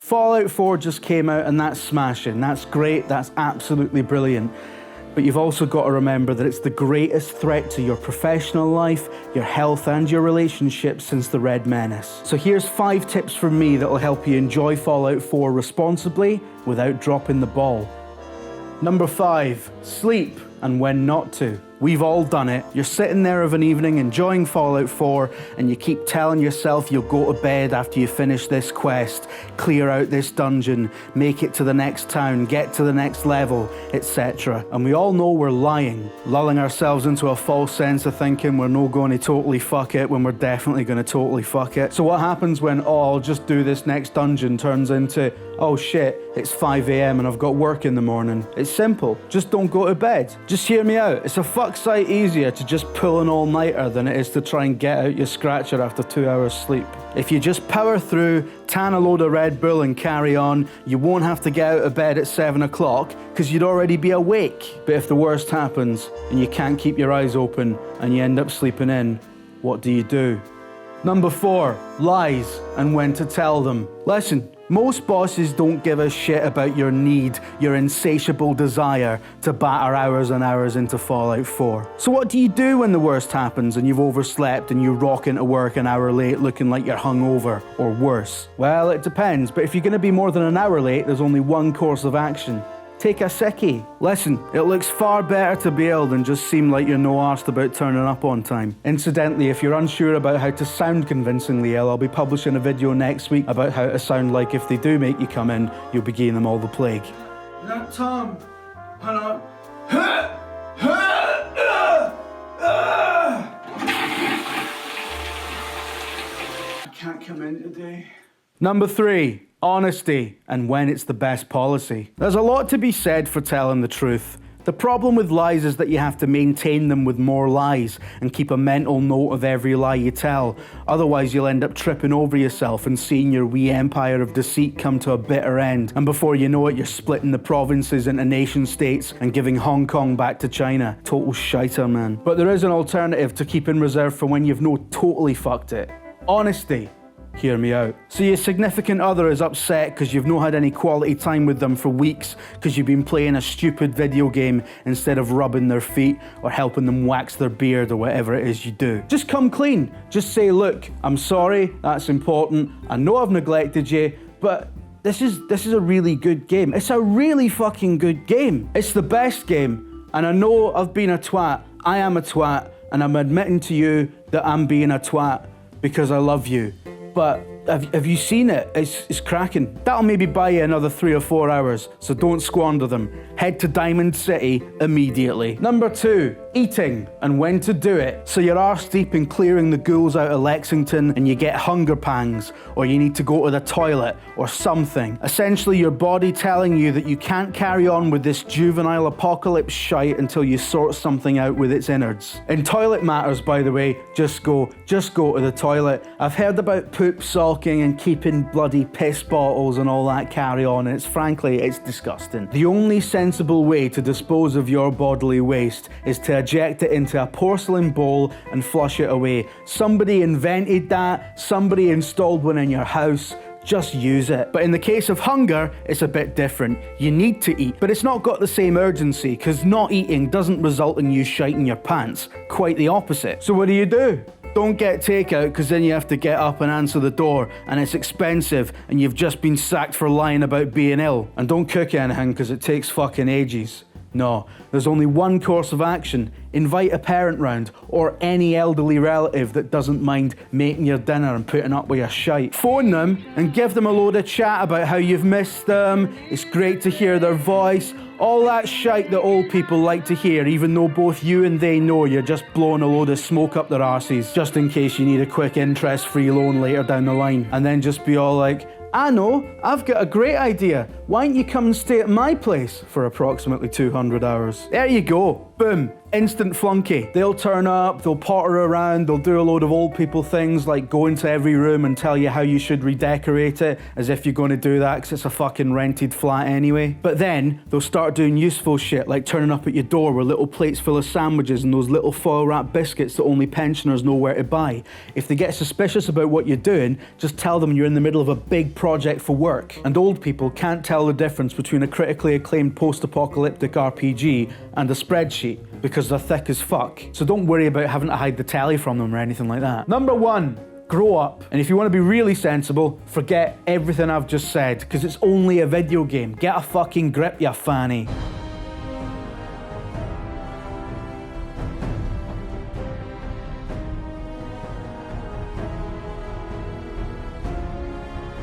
Fallout 4 just came out and that's smashing. That's great, that's absolutely brilliant. But you've also got to remember that it's the greatest threat to your professional life, your health and your relationships since the Red Menace. So here's 5 tips from me that will help you enjoy Fallout 4 responsibly without dropping the ball. Number 5, sleep and when not to. We've all done it. You're sitting there of an evening enjoying Fallout 4 and you keep telling yourself you'll go to bed after you finish this quest, clear out this dungeon, make it to the next town, get to the next level, etc. And we all know we're lying, lulling ourselves into a false sense of thinking we're not going to totally fuck it when we're definitely going to totally fuck it. So what happens when, oh, I'll just do this next dungeon turns into, oh shit, it's 5 AM and I've got work in the morning? It's simple. Just don't go to bed. Just hear me out. It's a fuck sight easier to just pull an all-nighter than it is to try and get out your scratcher after 2 hours sleep. If you just power through, tan a load of Red Bull and carry on, you won't have to get out of bed at 7 o'clock because you'd already be awake. But if the worst happens and you can't keep your eyes open and you end up sleeping in, what do? Number 4, lies and when to tell them. Listen, most bosses don't give a shit about your need, your insatiable desire to batter hours and hours into Fallout 4. So what do you do when the worst happens and you've overslept and you rock into work an hour late looking like you're hungover, or worse? Well, it depends, but if you're going to be more than an hour late, there's only one course of action. Take a sickie. Listen, it looks far better to bail than just seem like you're no arsed about turning up on time. Incidentally, if you're unsure about how to sound convincingly ill, I'll be publishing a video next week about how to sound like if they do make you come in, you'll be giving them all the plague. No, Tom. I can't come in today. Number 3, honesty and when it's the best policy. There's a lot to be said for telling the truth. The problem with lies is that you have to maintain them with more lies and keep a mental note of every lie you tell. Otherwise you'll end up tripping over yourself and seeing your wee empire of deceit come to a bitter end. And before you know it, you're splitting the provinces into nation states and giving Hong Kong back to China. Total shiter, man. But there is an alternative to keep in reserve for when you've no totally fucked it. Honesty. Hear me out. So your significant other is upset because you've not had any quality time with them for weeks because you've been playing a stupid video game instead of rubbing their feet or helping them wax their beard or whatever it is you do. Just come clean. Just say, look, I'm sorry, that's important. I know I've neglected you, but this is a really good game. It's a really fucking good game. It's the best game. And I know I've been a twat. I am a twat. And I'm admitting to you that I'm being a twat because I love you. But have you seen it? It's cracking. That'll maybe buy you another 3 or 4 hours, so don't squander them. Head to Diamond City immediately. Number 2, eating and when to do it. So you're arse deep in clearing the ghouls out of Lexington and you get hunger pangs, or you need to go to the toilet or something. Essentially your body telling you that you can't carry on with this juvenile apocalypse shite until you sort something out with its innards. In toilet matters, by the way, just go to the toilet. I've heard about poop sulking and keeping bloody piss bottles and all that carry on, and it's disgusting. The only sensible way to dispose of your bodily waste is to eject it into a porcelain bowl and flush it away. Somebody invented that, somebody installed one in your house. Just use it. But in the case of hunger, it's a bit different. You need to eat, but it's not got the same urgency because not eating doesn't result in you shiting your pants. Quite the opposite. So what do? Don't get takeout because then you have to get up and answer the door and it's expensive and you've just been sacked for lying about being ill. And don't cook anything because it takes fucking ages. No, there's only one course of action. Invite a parent round or any elderly relative that doesn't mind making your dinner and putting up with your shite. Phone them and give them a load of chat about how you've missed them, it's great to hear their voice, all that shite that old people like to hear, even though both you and they know you're just blowing a load of smoke up their arses just in case you need a quick interest-free loan later down the line. And then just be all like, I know, I've got a great idea. Why don't you come and stay at my place for approximately 200 hours? There you go. boom, instant flunky. They'll turn up, they'll potter around, they'll do a load of old people things like go into every room and tell you how you should redecorate it, as if you're going to do that because it's a fucking rented flat anyway. But then they'll start doing useful shit like turning up at your door with little plates full of sandwiches and those little foil wrap biscuits that only pensioners know where to buy. If they get suspicious about what you're doing, just tell them you're in the middle of a big project for work. And old people can't tell the difference between a critically acclaimed post-apocalyptic RPG and a spreadsheet because they're thick as fuck. So don't worry about having to hide the telly from them or anything like that. Number 1, grow up. And if you want to be really sensible, forget everything I've just said, because it's only a video game. Get a fucking grip, you fanny.